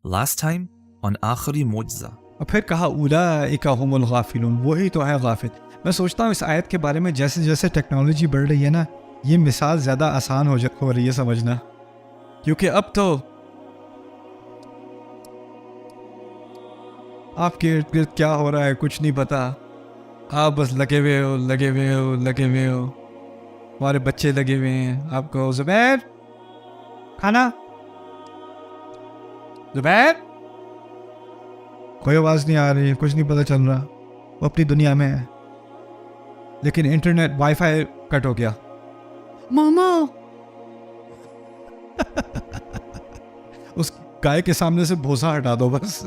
Last time on آخری معجزہ. اور پھر کہا اولئک هم الغافلون، وہی تو ہے غافل. میں سوچتا ہوں اس آیت کے بارے میں جیسے جیسے ٹیکنالوجی بڑھ رہی ہے نا، یہ مثال زیادہ آسان ہو رہی ہے سمجھنا، کیونکہ اب تو آپ کے ارد گرد کیا ہو رہا ہے کچھ نہیں پتا، آپ بس لگے ہوئے ہو. ہمارے بچے لگے ہوئے ہیں، آپ کو زبیر کھانا، زبیر، کوئی آواز نہیں آ رہی، کچھ نہیں پتہ چل رہا، وہ اپنی دنیا میں ہے. لیکن انٹرنیٹ وائی فائی کٹ ہو گیا. ماما اس گائے کے سامنے سے بھوسا ہٹا دو بس.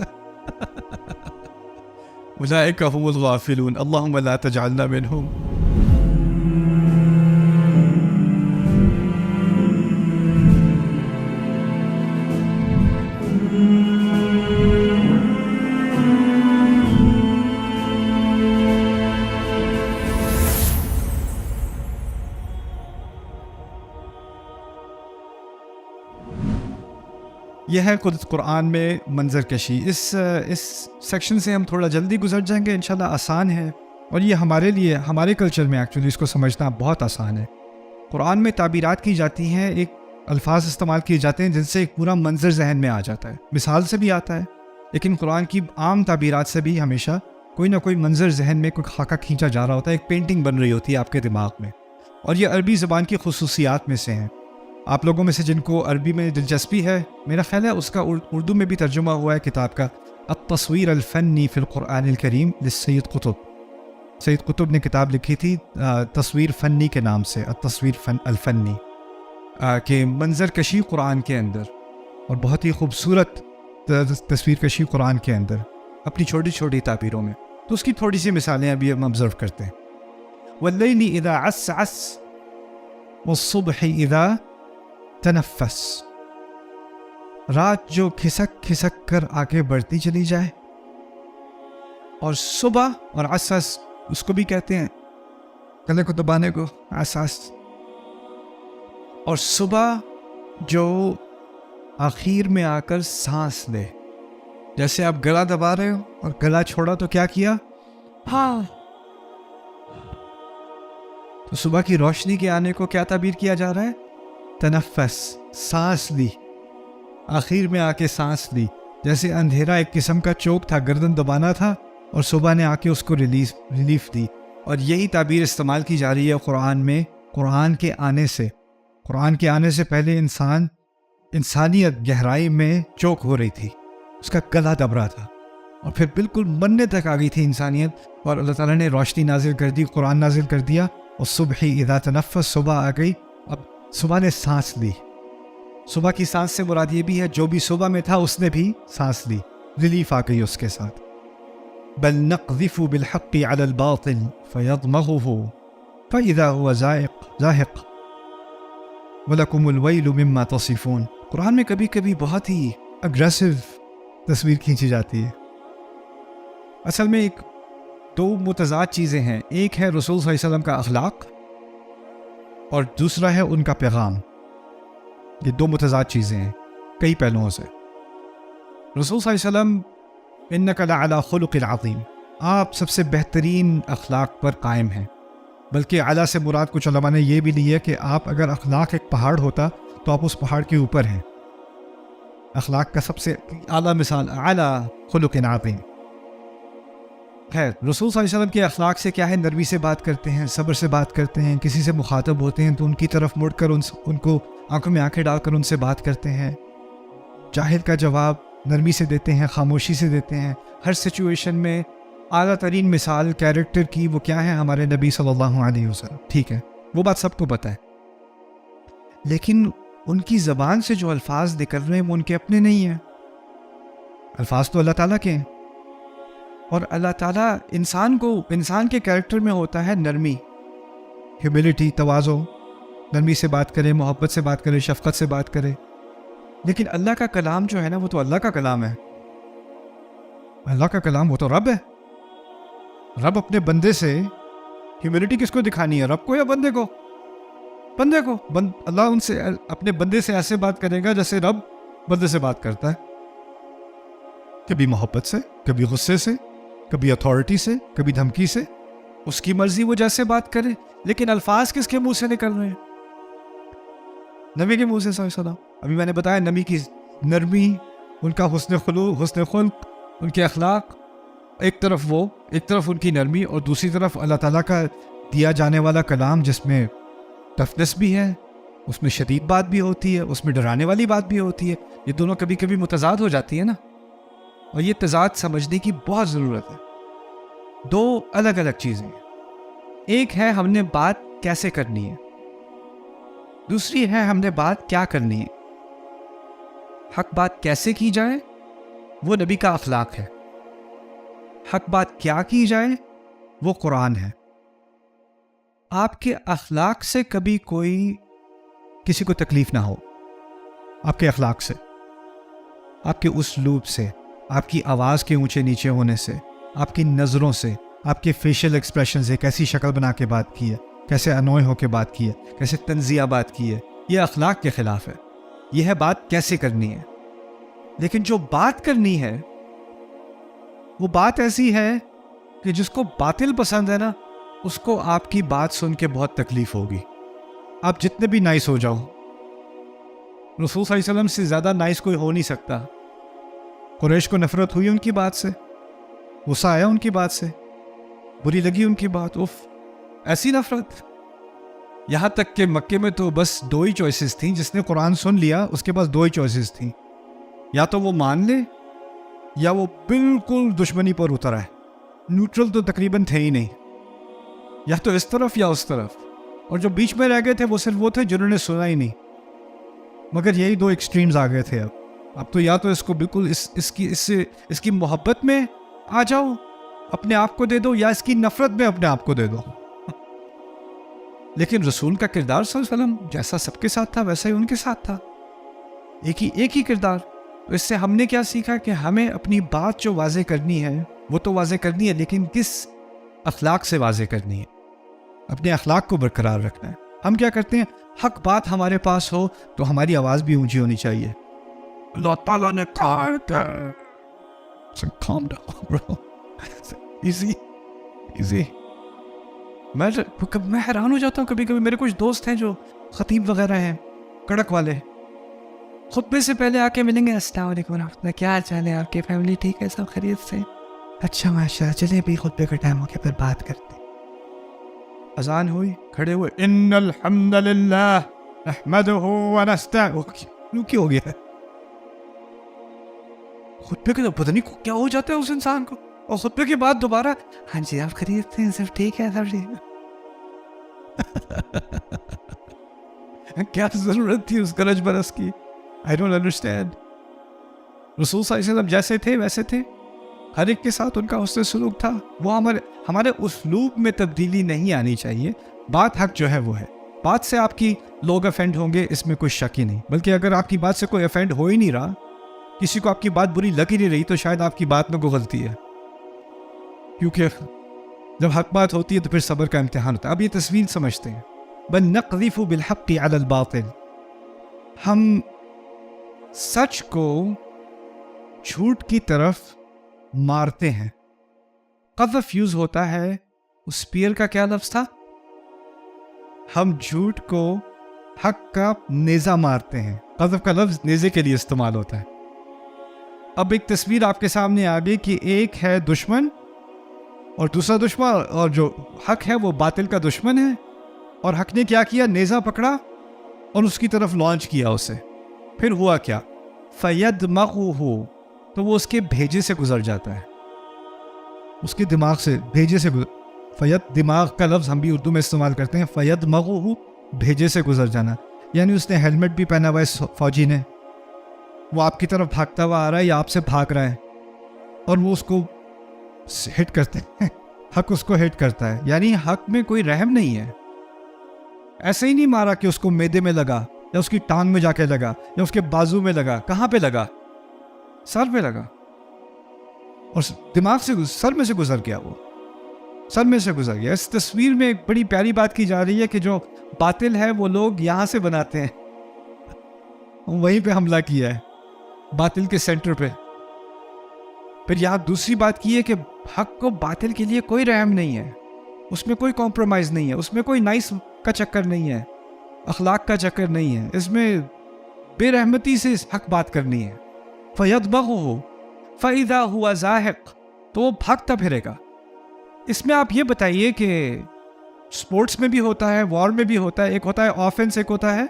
اولئک هم الغافلون اللہم لا تجعلنا منہم. یہ ہے قرآن میں منظر کشی. اس سیکشن سے ہم تھوڑا جلدی گزر جائیں گے انشاءاللہ. آسان ہے اور یہ ہمارے لیے، ہمارے کلچر میں ایکچولی اس کو سمجھنا بہت آسان ہے. قرآن میں تعبیرات کی جاتی ہیں، ایک الفاظ استعمال کیے جاتے ہیں جن سے ایک پورا منظر ذہن میں آ جاتا ہے. مثال سے بھی آتا ہے، لیکن قرآن کی عام تعبیرات سے بھی ہمیشہ کوئی نہ کوئی منظر ذہن میں کوئی خاکہ کھینچا جا رہا ہوتا ہے، ایک پینٹنگ بن رہی ہوتی ہے آپ کے دماغ میں. اور یہ عربی زبان کی خصوصیات میں سے ہیں. آپ لوگوں میں سے جن کو عربی میں دلچسپی ہے، میرا خیال ہے اس کا اردو میں بھی ترجمہ ہوا ہے کتاب کا، التصویر الفنی فی القرآن الکریم للسید قطب. سید قطب نے کتاب لکھی تھی تصویر فنی کے نام سے، التصویر الفنی، کہ منظر کشی قرآن کے اندر، اور بہت ہی خوبصورت تصویر کشی قرآن کے اندر اپنی چھوٹی چھوٹی تعبیروں میں. تو اس کی تھوڑی سی مثالیں ابھی ہم آبزرو کرتے ہیں. واللیل اذا عسعس والصبح اذا تنفس. رات جو کھسک کھسک کر آگے بڑھتی چلی جائے، اور صبح، اور عسعس اس کو بھی کہتے ہیں گلے کو دبانے کو، عسعس. اور صبح جو آخر میں آ کر سانس لے، جیسے آپ گلا دبا رہے ہو اور گلا چھوڑا تو کیا کیا؟ ہاں. تو صبح کی روشنی کے آنے کو کیا تعبیر کیا جا رہا ہے؟ تنفس، سانس لی، آخر میں آ کے سانس لی. جیسے اندھیرا ایک قسم کا چوک تھا، گردن دبانا تھا، اور صبح نے آ کے اس کو ریلیف دی. اور یہی تعبیر استعمال کی جا رہی ہے قرآن میں. قرآن کے آنے سے پہلے انسانیت گہرائی میں چوک ہو رہی تھی، اس کا گلا دب رہا تھا، اور پھر بالکل مرنے تک آ گئی تھی انسانیت، اور اللہ تعالیٰ نے روشنی نازل کر دی، قرآن نازل کر دیا. اور صبح اذا تنفس، صبح آ گئی، اب صبح نے سانس لی. صبح کی سانس سے مراد یہ بھی ہے جو بھی صبح میں تھا اس نے بھی سانس لی، ریلیف آ گئی اس کے ساتھ. بل نقذف بالحق على الباطل فيضمغه فإذا هو زاهق ولكم الويل مما تصفون. قرآن میں کبھی کبھی بہت ہی اگریسو تصویر کھینچی جاتی ہے. اصل میں دو متضاد چیزیں ہیں، ایک ہے رسول صلی اللہ علیہ وسلم کا اخلاق، اور دوسرا ہے ان کا پیغام. یہ دو متضاد چیزیں ہیں کئی پہلوؤں سے. رسول صلی اللہ علیہ وسلم انک لعلی خلق عظیم، آپ سب سے بہترین اخلاق پر قائم ہیں. بلکہ اعلیٰ سے مراد کچھ علماء نے یہ بھی لی ہے کہ آپ اگر اخلاق ایک پہاڑ ہوتا تو آپ اس پہاڑ کے اوپر ہیں. اخلاق کا سب سے اعلیٰ مثال اعلیٰ خلق عظیم. خیر، رسول صلی اللہ علیہ وسلم کے اخلاق سے کیا ہے؟ نرمی سے بات کرتے ہیں، صبر سے بات کرتے ہیں. کسی سے مخاطب ہوتے ہیں تو ان کی طرف مڑ کر ان کو آنکھوں میں آنکھیں ڈال کر ان سے بات کرتے ہیں. جاہل کا جواب نرمی سے دیتے ہیں، خاموشی سے دیتے ہیں. ہر سچویشن میں اعلیٰ ترین مثال کیریکٹر کی وہ کیا ہے؟ ہمارے نبی صلی اللہ علیہ وسلم. ٹھیک ہے، وہ بات سب کو پتہ ہے، لیکن ان کی زبان سے جو الفاظ نکل رہے ہیں وہ ان کے اپنے نہیں ہیں. الفاظ تو اللہ تعالیٰ کے ہیں، اور اللہ تعالیٰ انسان کے کیریکٹر میں ہوتا ہے نرمی، ہیوملٹی، تواضع. نرمی سے بات کرے، محبت سے بات کرے، شفقت سے بات کرے. لیکن اللہ کا کلام جو ہے نا، وہ تو اللہ کا کلام ہے. اللہ کا کلام وہ تو رب ہے. رب اپنے بندے سے ہیوملٹی کس کو دکھانی ہے؟ رب کو یا بندے کو؟ بندے کو. اللہ ان سے اپنے بندے سے ایسے بات کرے گا جیسے رب بندے سے بات کرتا ہے. کبھی محبت سے، کبھی غصے سے، کبھی اتھارٹی سے، کبھی دھمکی سے. اس کی مرضی وہ جیسے بات کرے، لیکن الفاظ کس کے منہ سے نکل رہے ہیں؟ نبی کے منہ سے صلی اللہ علیہ وسلم. ابھی میں نے بتایا نبی کی نرمی، ان کا حسن خلق، ان کے اخلاق. ایک طرف ان کی نرمی، اور دوسری طرف اللہ تعالیٰ کا دیا جانے والا کلام جس میں ٹفنس بھی ہے، اس میں شدید بات بھی ہوتی ہے، اس میں ڈرانے والی بات بھی ہوتی ہے. یہ دونوں کبھی کبھی متضاد ہو جاتی ہے نا، اور یہ تضاد سمجھنے کی بہت ضرورت ہے. دو الگ الگ چیزیں ہیں. ایک ہے ہم نے بات کیسے کرنی ہے، دوسری ہے ہم نے بات کیا کرنی ہے. حق بات کیسے کی جائے وہ نبی کا اخلاق ہے، حق بات کیا کی جائے وہ قرآن ہے. آپ کے اخلاق سے کبھی کوئی کسی کو تکلیف نہ ہو، آپ کے اخلاق سے، آپ کے اسلوب سے، آپ کی آواز کے اونچے نیچے ہونے سے، آپ کی نظروں سے، آپ کے فیشل ایکسپریشن سے، کیسی شکل بنا کے بات کی ہے، کیسے انوئے ہو کے بات کی ہے، کیسے تنزیہ بات کی ہے، یہ اخلاق کے خلاف ہے. یہ ہے بات کیسے کرنی ہے. لیکن جو بات کرنی ہے وہ بات ایسی ہے کہ جس کو باطل پسند ہے نا، اس کو آپ کی بات سن کے بہت تکلیف ہوگی. آپ جتنے بھی نائس ہو جاؤ، رسول صلی اللہ علیہ وسلم سے زیادہ نائس کوئی ہو نہیں سکتا. قریش کو نفرت ہوئی ان کی بات سے، غصہ آیا ان کی بات سے، بری لگی ان کی بات. ایسی نفرت، یہاں تک کہ مکے میں تو بس دو ہی چوائسز تھیں. جس نے قرآن سن لیا اس کے پاس دو ہی چوائسز تھیں، یا تو وہ مان لے یا وہ بالکل دشمنی پر اترا ہے. نیوٹرل تو تقریباً تھے ہی نہیں، یا تو اس طرف یا اس طرف. اور جو بیچ میں رہ گئے تھے وہ صرف وہ تھے جنہوں نے سنا ہی نہیں. مگر یہی دو ایکسٹریمز آ گئے تھے. اب تو یا تو اس کو بالکل اس کی محبت میں آ جاؤ، اپنے آپ کو دے دو، یا اس کی نفرت میں اپنے آپ کو دے دو. لیکن رسول کا کردار صلی اللہ علیہ وسلم جیسا سب کے ساتھ تھا ویسا ہی ان کے ساتھ تھا، ایک ہی کردار. تو اس سے ہم نے کیا سیکھا کہ ہمیں اپنی بات جو واضح کرنی ہے وہ تو واضح کرنی ہے، لیکن کس اخلاق سے واضح کرنی ہے، اپنے اخلاق کو برقرار رکھنا ہے. ہم کیا کرتے ہیں، حق بات ہمارے پاس ہو تو ہماری آواز بھی اونچی ہونی چاہیے. اللہ تعالیٰ نے کہا calm down bro. easy. میں حیران ہو جاتا ہوں کبھی کبھی. میرے کچھ دوست ہیں جو خطیب وغیرہ ہیں کڑک والے، خطبے سے پہلے آ کے ملیں گے، السلام علیکم ورحمۃ اللہ، کیا حال چال ہے آپ کی، فیملی ٹھیک ہے، سب خیریت سے، اچھا ماشاء اللہ، چلیں ابھی خطبے کا ٹائم ہو گیا پھر بات کرتے ہیں. اذان ہوئی، کھڑے ہوئے، ان الحمد للہ نحمدہ ونستعینہ. کیوں ہو گیا ہے خطبے کے تو پتہ نہیں کیا ہو جاتا ہے اس انسان کو، اور خطبے کے بعد دوبارہ ہاں جی آپ خیریت سے، سب ٹھیک ہے، سب ٹھیک ہے. کیا ضرورت تھی اس گرج برس کی؟ I don't understand. رسول صلی اللہ علیہ وسلم جیسے تھے ویسے تھے، ہر ایک کے ساتھ ان کا حسن سلوک تھا. وہ ہمارے اسلوب میں تبدیلی نہیں آنی چاہیے. بات حق جو ہے وہ ہے. بات سے آپ کی لوگ افینڈ ہوں گے، اس میں کوئی شک ہی نہیں. بلکہ اگر آپ کی بات سے کوئی افینڈ ہو ہی نہیں رہا، کسی کو آپ کی بات بری لگ ہی نہیں رہی، تو شاید آپ کی بات میں کوئی غلطی ہے. کیونکہ جب حق بات ہوتی ہے تو پھر صبر کا امتحان ہوتا ہے. اب یہ تصویر سمجھتے ہیں، بل نقذف بالحق علی الباطل، ہم سچ کو جھوٹ کی طرف مارتے ہیں. قذف یوز ہوتا ہے، اس اسپیئر کا کیا لفظ تھا؟ ہم جھوٹ کو حق کا نیزہ مارتے ہیں. قذف کا لفظ نیزے کے لیے استعمال ہوتا ہے. اب ایک تصویر آپ کے سامنے آ گئی کہ ایک ہے دشمن اور دوسرا دشمن، اور جو حق ہے وہ باطل کا دشمن ہے، اور حق نے کیا کیا، نیزہ پکڑا اور اس کی طرف لانچ کیا اسے. پھر ہوا کیا، فَيَدْمَغُهُ، تو وہ اس کے بھیجے سے گزر جاتا ہے، اس کے دماغ سے، بھیجے سے گزر. فید، دماغ کا لفظ ہم بھی اردو میں استعمال کرتے ہیں. فَيَدْمَغُهُ، بھیجے سے گزر جانا، یعنی اس نے ہیلمٹ بھی پہنا ہوا ہے فوجی نے، وہ آپ کی طرف بھاگتا ہوا آ رہا ہے یا آپ سے بھاگ رہا ہے، اور وہ اس کو ہٹ کرتے ہیں. حق اس کو ہٹ کرتا ہے، یعنی حق میں کوئی رحم نہیں ہے. ایسے ہی نہیں مارا کہ اس کو میدے میں لگا، یا اس کی ٹانگ میں جا کے لگا، یا اس کے بازو میں لگا. کہاں پہ لگا؟ سر پہ لگا، اور دماغ سے، سر میں سے گزر گیا، وہ سر میں سے گزر گیا. اس تصویر میں ایک بڑی پیاری بات کی جا رہی ہے کہ جو باطل ہے وہ لوگ یہاں سے بناتے ہیں. وہیں پہ حملہ کیا ہے، باطل کے سینٹر پہ. پھر یہاں دوسری بات کی ہے کہ حق کو باطل کے لیے کوئی رحم نہیں ہے، اس میں کوئی کمپرومائز نہیں ہے، اس میں کوئی نائس کا چکر نہیں ہے، اخلاق کا چکر نہیں ہے، اس میں بے رحمتی سے حق بات کرنی ہے۔ فَيَطْبَخُهُ فَإِذَا هُوَ زَاهِقٌ، تو وہ بھاگتا پھرے گا۔ اس میں آپ یہ بتائیے کہ سپورٹس میں بھی ہوتا ہے، وار میں بھی ہوتا ہے، ایک ہوتا ہے آفنس، ایک ہوتا ہے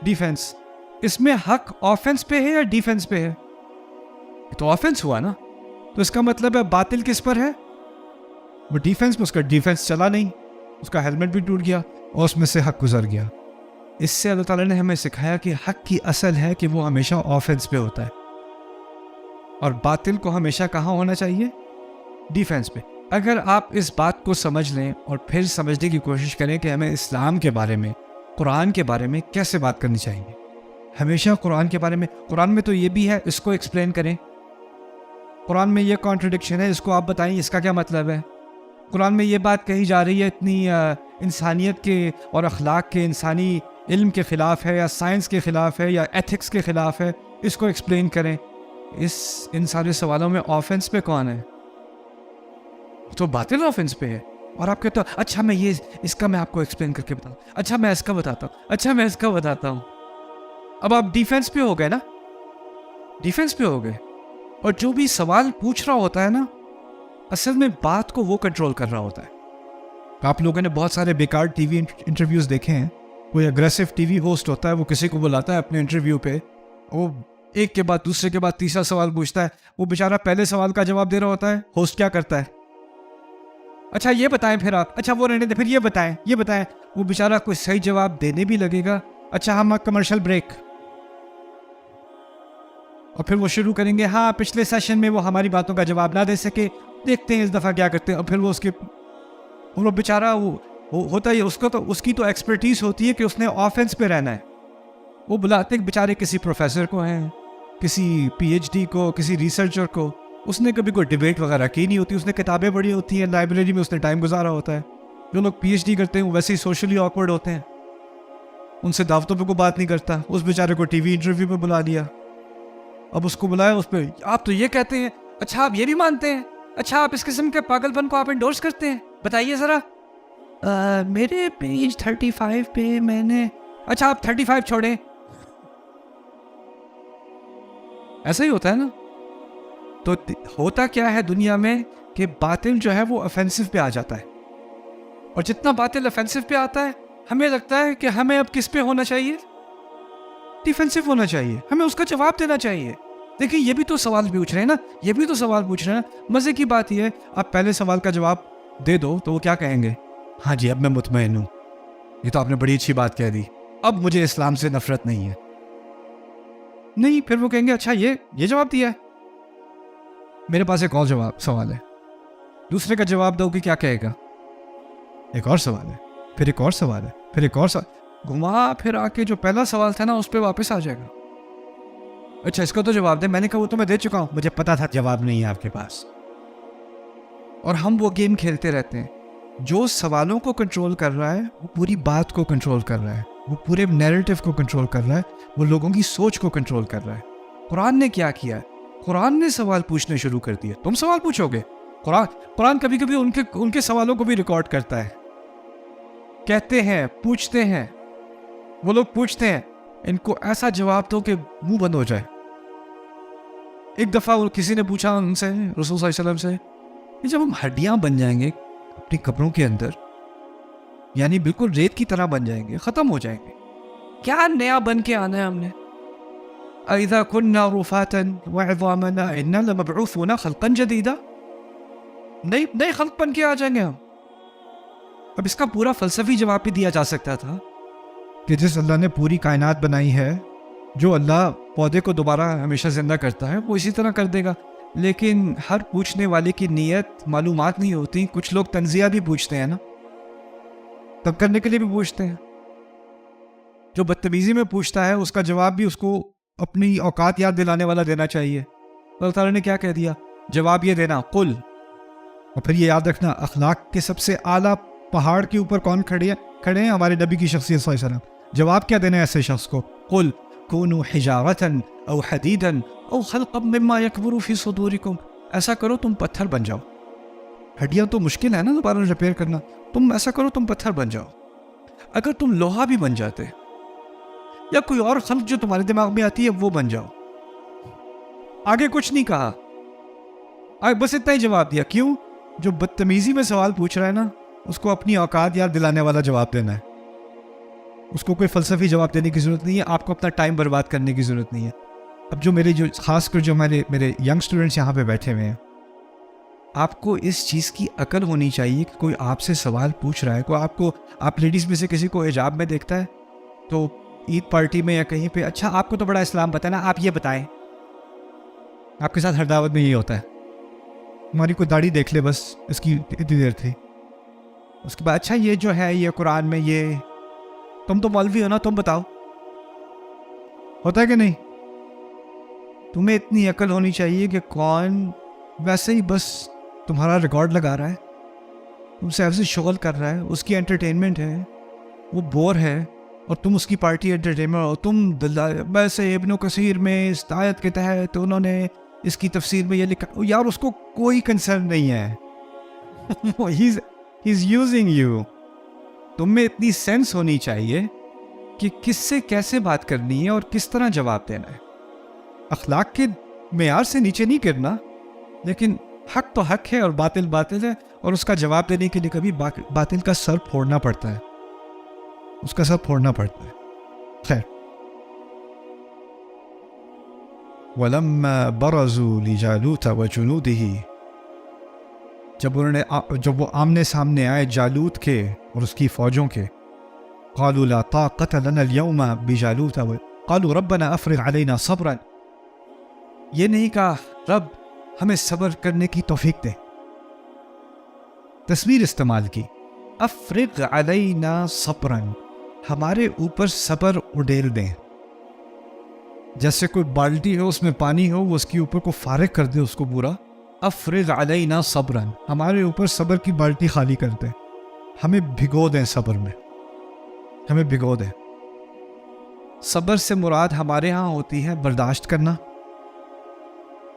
ڈیفنس۔ اس میں حق آفنس پہ ہے یا ڈیفنس پہ ہے؟ یہ تو آفنس ہوا نا، تو اس کا مطلب ہے باطل کس پر ہے؟ وہ ڈیفنس میں، اس کا ڈیفنس چلا نہیں، اس کا ہیلمٹ بھی ٹوٹ گیا اور اس میں سے حق گزر گیا۔ اس سے اللہ تعالیٰ نے ہمیں سکھایا کہ حق کی اصل ہے کہ وہ ہمیشہ آفنس پہ ہوتا ہے، اور باطل کو ہمیشہ کہاں ہونا چاہیے؟ ڈیفنس پہ۔ اگر آپ اس بات کو سمجھ لیں اور پھر سمجھنے کی کوشش کریں کہ ہمیں اسلام کے بارے میں، قرآن کے بارے میں کیسے بات کرنی چاہیے، ہمیشہ قرآن کے بارے میں، قرآن میں تو یہ بھی ہے، اس کو ایکسپلین کریں۔ قرآن میں یہ کانٹرڈکشن ہے، اس کو آپ بتائیں اس کا کیا مطلب ہے۔ قرآن میں یہ بات کہی جا رہی ہے اتنی انسانیت کے اور اخلاق کے، انسانی علم کے خلاف ہے، یا سائنس کے خلاف ہے، یا ایتھکس کے خلاف ہے، اس کو ایکسپلین کریں۔ ان سارے سوالوں میں آفنس پہ کون ہے؟ تو باطل آفنس پہ ہے، اور آپ کہتے ہو اچھا میں اس کا میں آپ کو ایکسپلین کر کے بتاؤں، اچھا میں اس کا بتاتا ہوں، اچھا میں اس کا بتاتا ہوں۔ اب آپ ڈیفنس پہ ہو گئے نا، ڈیفنس پہ ہو گئے، اور جو بھی سوال پوچھ رہا ہوتا ہے نا، اصل میں بات کو وہ کنٹرول کر رہا ہوتا ہے۔ آپ لوگوں نے بہت سارے بیکار ٹی وی انٹرویوز دیکھے ہیں، کوئی اگریسو ٹی وی ہوسٹ ہوتا ہے، وہ کسی کو بلاتا ہے اپنے انٹرویو پہ، وہ ایک کے بعد دوسرے کے بعد تیسرا سوال پوچھتا ہے، وہ بیچارہ پہلے سوال کا جواب دے رہا ہوتا ہے، ہوسٹ کیا کرتا ہے؟ اچھا یہ بتائیں پھر آپ، اچھا وہ رہنے دیں، پھر یہ بتائیں، وہ بیچارہ کوئی صحیح جواب دینے بھی لگے گا، اچھا ہم کمرشل بریک، اور پھر وہ شروع کریں گے، ہاں پچھلے سیشن میں وہ ہماری باتوں کا جواب نہ دے سکے، دیکھتے ہیں اس دفعہ کیا کرتے ہیں، اور پھر وہ بیچارہ وہ ہوتا ہے، اس کی تو ایکسپرٹیز ہوتی ہے کہ اس نے آفنس پہ رہنا ہے، وہ بلاتے ہیں بیچارے کسی پروفیسر کو ہیں، کسی پی ایچ ڈی کو، کسی ریسرچر کو، اس نے کبھی کوئی ڈیبیٹ وغیرہ کی نہیں ہوتی، اس نے کتابیں پڑھی ہوتی ہیں، لائبریری میں اس نے ٹائم گزارا ہوتا ہے۔ جو لوگ پی ایچ ڈی کرتے ہیں وہ ویسے ہی سوشلی آکورڈ ہوتے ہیں، ان سے دعوتوں پہ کوئی بات نہیں کرتا، اس بیچارے کو ٹی وی انٹرویو پہ بلا لیا، اب اس کو بلایا، اس پہ آپ تو یہ کہتے ہیں، اچھا آپ یہ بھی مانتے ہیں، اچھا آپ اس قسم کے پاگل پن کو آپ انڈورس کرتے ہیں، بتائیے ذرا۔ میرے پیج 35 پہ میں نے، اچھا آپ 35 چھوڑیں، ایسا ہی ہوتا ہے نا۔ تو ہوتا کیا ہے دنیا میں کہ باطل جو ہے وہ افینسو پہ آ جاتا ہے، اور جتنا باطل افینسو پہ آتا ہے ہمیں لگتا ہے کہ ہمیں اب کس پہ ہونا چاہیے؟ ڈیفینسو ہونا چاہیے، ہمیں اس کا جواب دینا چاہیے۔ دیکھیں یہ بھی تو سوال پوچھ رہے ہیں نا، یہ بھی تو سوال پوچھ رہے ہیں۔ مزے کی بات یہ ہے آپ پہلے سوال کا جواب دے دو تو وہ کیا کہیں گے؟ ہاں جی اب میں مطمئن ہوں، یہ تو آپ نے بڑی اچھی بات کہہ دی، اب مجھے اسلام سے نفرت نہیں ہے۔ نہیں، پھر وہ کہیں گے اچھا یہ جواب دیا ہے، میرے پاس ایک اور سوال ہے، دوسرے کا جواب دو کہ کیا کہے گا؟ ایک اور سوال ہے، پھر ایک اور سوال ہے، پھر ایک اور سوال، گھما پھر آ کے جو پہلا سوال تھا نا اس پہ واپس آ جائے گا۔ اچھا اس کا تو جواب دے، میں نے کہا وہ تو میں دے چکا ہوں، مجھے پتا تھا جواب نہیں ہے آپ کے پاس۔ اور ہم وہ گیم کھیلتے رہتے ہیں۔ جو سوالوں کو کنٹرول کر رہا ہے وہ پوری بات کو کنٹرول کر رہا ہے، وہ پورے نیریٹو کو کنٹرول کر رہا ہے، وہ لوگوں کی سوچ کو کنٹرول کر رہا ہے۔ قرآن نے کیا کیا ہے؟ قرآن نے سوال پوچھنے شروع کر دیے، تم سوال پوچھو گے؟ قرآن کبھی کبھی ان کے سوالوں کو بھی ریکارڈ کرتا ہے، کہتے ہیں، پوچھتے ہیں، وہ لوگ پوچھتے ہیں، ان کو ایسا جواب دو کہ منہ بند ہو جائے۔ ایک دفعہ کسی نے پوچھا ان سے، رسول صلی اللہ علیہ وسلم سے، کہ جب ہم ہڈیاں بن جائیں گے اپنی قبروں کے اندر، یعنی بالکل ریت کی طرح بن جائیں گے، ختم ہو جائیں گے، کیا نیا بن کے آنا ہے ہم نے؟ اذا كنا رفاتا وعظاما انا لمبعوثون خلقا جديدا، نئے خلق بن کے آ جائیں گے ہم۔ اب اس کا پورا فلسفی جواب بھی دیا جا سکتا تھا کہ جس اللہ نے پوری کائنات بنائی ہے، جو اللہ پودے کو دوبارہ ہمیشہ زندہ کرتا ہے وہ اسی طرح کر دے گا، لیکن ہر پوچھنے والے کی نیت معلومات نہیں ہوتی، کچھ لوگ تنزیہ بھی پوچھتے ہیں نا، تب کرنے کے لیے بھی پوچھتے ہیں۔ جو بدتمیزی میں پوچھتا ہے اس کا جواب بھی اس کو اپنی اوقات یاد دلانے والا دینا چاہیے۔ اللہ تعالیٰ نے کیا کہہ دیا؟ جواب یہ دینا، قل، اور پھر یہ یاد رکھنا اخلاق کے سب سے اعلیٰ پہاڑ کے اوپر کون کھڑے ہیں؟ ہمارے نبی کی شخصیت صلی اللہ علیہ وسلم۔ جواب کیا دینا ہے ایسے شخص کو؟ قل کونوا حجارة او حدیدا او خلقا مما یکبر فی صدورکم، ایسا کرو تم پتھر بن جاؤ. ہڈیاں تو مشکل ہے نا دوبارہ ریپیئر کرنا. تم ایسا کرو تم پتھر بن جاؤ. اگر تم لوہا بھی بن جاتے یا کوئی اور خلق جو تمہارے دماغ میں آتی ہے وہ بن جاؤ. آگے کچھ نہیں کہا, آگے بس اتنا ہی جواب دیا. کیوں؟ جو بدتمیزی میں سوال پوچھ رہا ہے نا اس کو اپنی اوقات یاد دلانے والا جواب دینا ہے. اس کو کوئی فلسفی جواب دینے کی ضرورت نہیں ہے. آپ کو اپنا ٹائم برباد کرنے کی ضرورت نہیں ہے. اب جو خاص کر جو میرے ینگ اسٹوڈنٹس یہاں پہ بیٹھے ہوئے ہیں, آپ کو اس چیز کی عقل ہونی چاہیے کہ کوئی آپ سے سوال پوچھ رہا ہے. آپ لیڈیز میں سے کسی کو حجاب میں دیکھتا ہے تو عید پارٹی میں یا کہیں پہ, اچھا آپ کو تو بڑا اسلام پتہ ہے نا, آپ یہ بتائیں. آپ کے ساتھ ہر دعوت میں یہی ہوتا ہے. ہماری کوئی داڑھی دیکھ لے بس, اس کی اتنی دیر تھی. اس کے بعد اچھا یہ جو ہے یہ قرآن میں یہ, تم تو مولوی ہو نا, تم بتاؤ. ہوتا ہے کہ نہیں؟ تمہیں اتنی عقل ہونی چاہیے کہ کون ویسے ہی بس تمہارا ریکارڈ لگا رہا ہے, تم سے ایسے شغل کر رہا ہے, اس کی انٹرٹینمنٹ ہے, وہ بور ہے, اور تم اس کی پارٹی انٹرٹینمنٹ ہو. تم ویسے ابن کثیر میں اس آیت کے تحت انہوں نے اس کی تفسیر میں یہ لکھا. یار اس کو کوئی کنسرن نہیں ہے. He's using you. تم میں اتنی سینس ہونی چاہیے کہ کس سے کیسے بات کرنی ہے اور کس طرح جواب دینا ہے. اخلاق کے معیار سے نیچے نہیں گرنا, لیکن حق تو حق ہے اور باطل باطل ہے, اور اس کا جواب دینے کے لیے کبھی باطل کا سر پھوڑنا پڑتا ہے, اس کا سر پھوڑنا پڑتا ہے. خیر, وَلَمَّا بَرَزُوا لِجَالُوتَ وَجُنُودِهِ, جب وہ آمنے سامنے آئے جالوت کے اور اس کی فوجوں کے, قَالُوا لَا طَاقَةَ لَنَا الْيَوْمَ بِجَالُوتَ قَالُوا رَبَّنَا أَفْرِغْ عَلَيْنَا صَبْرًا. یہ نہیں کہا رب ہمیں صبر کرنے کی توفیق دے, تصویر استعمال کی, افرغ علینا صبرا, ہمارے اوپر صبر اڈیل دیں. جیسے کوئی بالٹی ہو اس میں پانی ہو, وہ اس کے اوپر کو فارغ کر دے اس کو پورا. افرغ علینا صبرا, ہمارے اوپر صبر کی بالٹی خالی کر دیں, ہمیں بھگو دیں صبر میں, ہمیں بھگو دیں. صبر سے مراد ہمارے ہاں ہوتی ہے برداشت کرنا.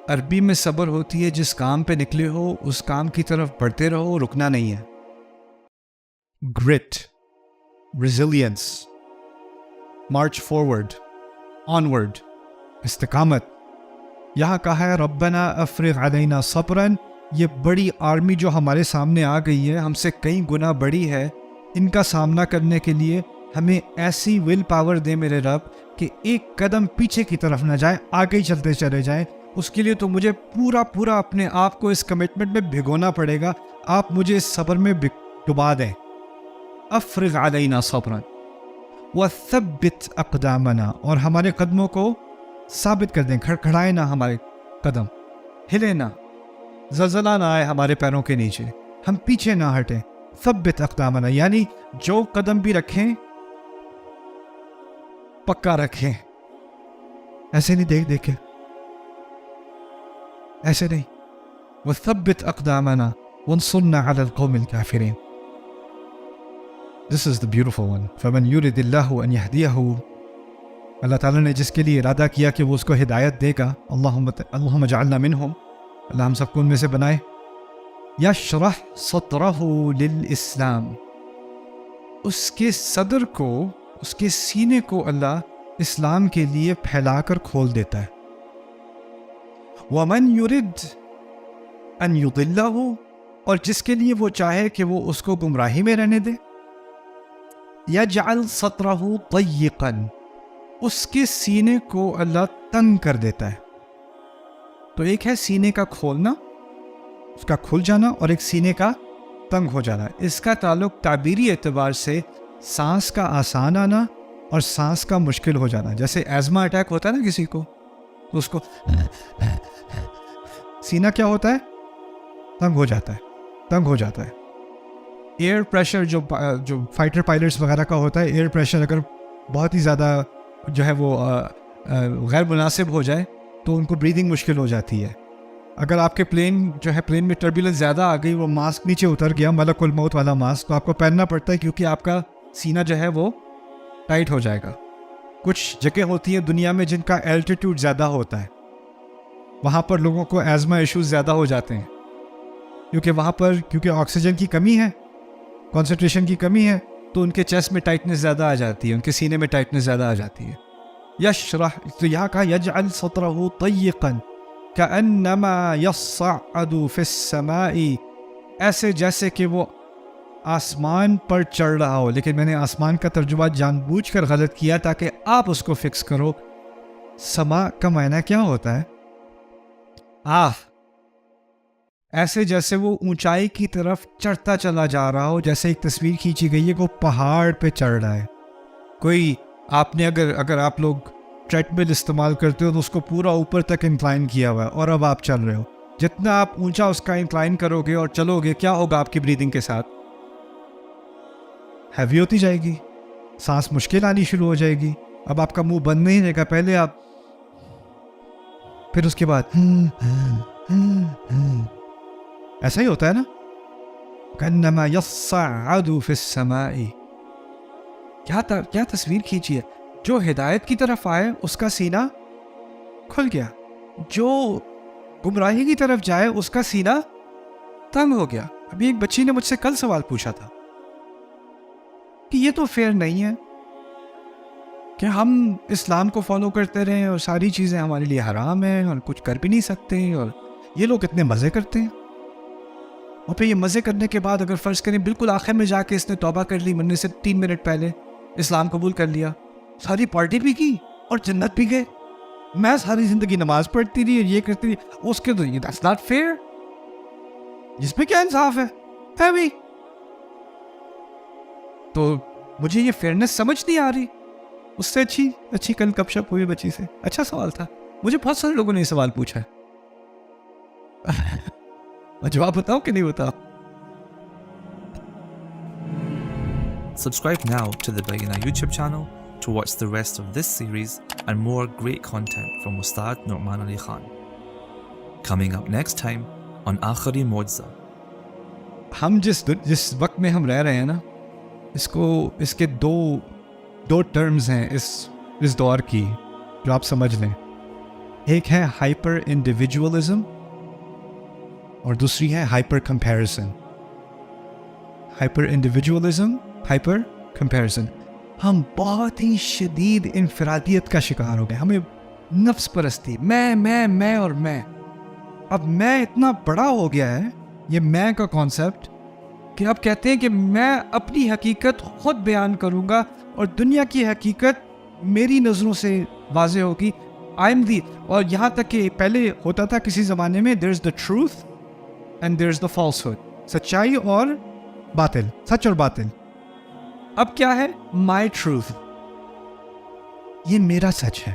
عربی میں صبر ہوتی ہے جس کام پہ نکلے ہو اس کام کی طرف بڑھتے رہو, رکنا نہیں ہے. Grit, resilience, March forward, onward, استقامت. یہاں کہا ہے ربنا افرغ علینا صبرا, یہ بڑی آرمی جو ہمارے سامنے آ گئی ہے, ہم سے کئی گنا بڑی ہے, ان کا سامنا کرنے کے لیے ہمیں ایسی ول پاور دے میرے رب کہ ایک قدم پیچھے کی طرف نہ جائیں, آگے ہی چلتے چلے جائیں. اس کے لیے تو مجھے پورا اپنے آپ کو اس کمٹمنٹ میں بھگونا پڑے گا. آپ مجھے اس صبر میں ڈبا دیں. افرغ علینا صبرا وثبت اقدامنا, اور ہمارے قدموں کو ثابت کر دیں, کھڑکھڑائے نہ ہمارے قدم, ہلے نہ, زلزلہ نہ آئے ہمارے پیروں کے نیچے, ہم پیچھے نہ ہٹیں. ثبت اقدامنا یعنی جو قدم بھی رکھیں پکا رکھیں, ایسے نہیں دیکھ کے, ایسے نہیں. وثبت اقدامنا وانصرنا على القوم الكافرين. This is the beautiful one. فمن يرد الله ان يهديه, اللہ تعالیٰ نے جس کے لیے ارادہ کیا کہ وہ اس کو ہدایت دے گا, اللہم اجعلنا منہم, اللہ ہم سب کو ان میں سے بنائے. یشرح صدرہ للاسلام, اس کے صدر کو, اس کے سینے کو اللہ اسلام کے لیے پھیلا کر کھول دیتا ہے. ومن یرد ان یضلہ, اور جس کے لیے وہ چاہے کہ وہ اس کو گمراہی میں رہنے دے. یجعل صدرہ ضیقا, اس کے سینے کو اللہ تنگ کر دیتا ہے. تو ایک ہے سینے کا کھولنا, اس کا کھل جانا, اور ایک سینے کا تنگ ہو جانا. اس کا تعلق تعبیری اعتبار سے سانس کا آسان آنا اور سانس کا مشکل ہو جانا. جیسے ایزما اٹیک ہوتا ہے نا کسی کو, تو اس کو سینہ کیا ہوتا ہے, تنگ ہو جاتا ہے, تنگ ہو جاتا ہے. ایئر پریشر جو فائٹر پائلٹس وغیرہ کا ہوتا ہے, ایئر پریشر اگر بہت ہی زیادہ جو ہے وہ غیر مناسب ہو جائے تو ان کو بریدنگ مشکل ہو جاتی ہے. اگر آپ کے پلین جو ہے, پلین میں ٹربولنس زیادہ آ گئی, وہ ماسک نیچے اتر گیا, ملک الموت والا ماسک, تو آپ کو پہننا پڑتا ہے کیونکہ آپ کا سینہ جو ہے وہ ٹائٹ ہو جائے گا. کچھ جگہ ہوتی ہیں دنیا میں جن کا الٹیٹیوڈ زیادہ ہوتا ہے, وہاں پر لوگوں کو ایزما ایشوز زیادہ ہو جاتے ہیں، کیونکہ وہاں پر آکسیجن کی کمی ہے، کنسنٹریشن کی کمی ہے، تو ان کے چیسٹ میں ٹائٹنس زیادہ آ جاتی ہے، ان کے سینے میں ٹائٹنس زیادہ آ جاتی ہے. یشرح، تو یہاں کہا یجعل صدرہ طیقا کأنما یصعد فی السماء، ایسے جیسے کہ وہ آسمان پر چڑھ رہا ہو. لیکن میں نے آسمان کا ترجمہ جان بوجھ کر غلط کیا تاکہ آپ اس کو فکس کرو. سما کا معنی کیا ہوتا ہے؟ ایسے جیسے وہ اونچائی کی طرف چڑھتا چلا جا رہا ہو، جیسے ایک تصویر کھینچی گئی ہے کہ وہ پہاڑ پہ چڑھ رہا ہے. کوئی آپ نے اگر آپ لوگ ٹریڈ مل استعمال کرتے ہو تو اس کو پورا اوپر تک انکلائن کیا ہوا ہے، اور اب آپ چل رہے ہو. جتنا آپ اونچا اس کا انکلائن کرو گے اور چلو گے، کیا ہوگا آپ کی بریدنگ کے ساتھ؟ ہیوی ہوتی جائے گی، سانس مشکل آنی شروع ہو جائے گی. اب آپ کا منہ بند نہیں رہے گا، پہلے آپ، پھر اس کے بعد ایسا ہی ہوتا ہے نا. کأنما یصعد فی السماء، کیا تصویر کھینچی ہے. جو ہدایت کی طرف آئے اس کا سینہ کھل گیا، جو گمراہی کی طرف جائے اس کا سینہ تنگ ہو گیا. ابھی ایک بچی نے مجھ سے کل سوال پوچھا تھا کہ یہ تو فیئر نہیں ہے کہ ہم اسلام کو فالو کرتے رہیں اور ساری چیزیں ہمارے لیے حرام ہیں اور کچھ کر بھی نہیں سکتے، اور یہ لوگ اتنے مزے کرتے ہیں. اور پھر یہ مزے کرنے کے بعد اگر فرض کریں بالکل آخر میں جا کے اس نے توبہ کر لی، مرنے سے 3 منٹ پہلے اسلام قبول کر لیا، ساری پارٹی بھی کی اور جنت بھی گئے. میں ساری زندگی نماز پڑھتی رہی اور یہ کرتی رہی، اس کے تو یہ that's not fair. جس میں کیا انصاف ہے بھی. تو مجھے یہ فیئرنس سمجھ نہیں آ رہی. اس سے اچھی کل گپ شپ ہوئی بچی سے. اچھا سوال تھا. مجھے بہت سارے لوگوں نے یہ سوال پوچھا ہے. میں جواب بتاؤں کہ نہیں بتاؤں؟ Subscribe now to the Bayyinah YouTube channel to watch the rest of this series and more great content from Ustad Nu'man Ali Khan. Coming up next time on Aakhari Mu'jiza. ہم جس وقت میں ہم رہ رہے ہیں نا، اس کے دو ٹرمز ہیں اس دور کی جو آپ سمجھ لیں. ایک ہے ہائپر انڈیویجولزم اور دوسری ہے hyper comparison. Hyper individualism, hyper comparison. ہم بہت ہی شدید انفرادیت کا شکار ہو گئے. ہمیں نفس پرستی، میں اور میں. اب میں اتنا بڑا ہو گیا ہے، یہ میں کا کانسیپٹ، کہ آپ کہتے ہیں کہ میں اپنی حقیقت خود بیان کروں گا اور دنیا کی حقیقت میری نظروں سے واضح ہوگی. آئی ایم دی. اور یہاں تک کہ پہلے ہوتا تھا کسی زمانے میں there is the truth and there is the falsehood، سچائی اور باطل، سچ اور باطل. اب کیا ہے؟ my truth، یہ میرا سچ ہے.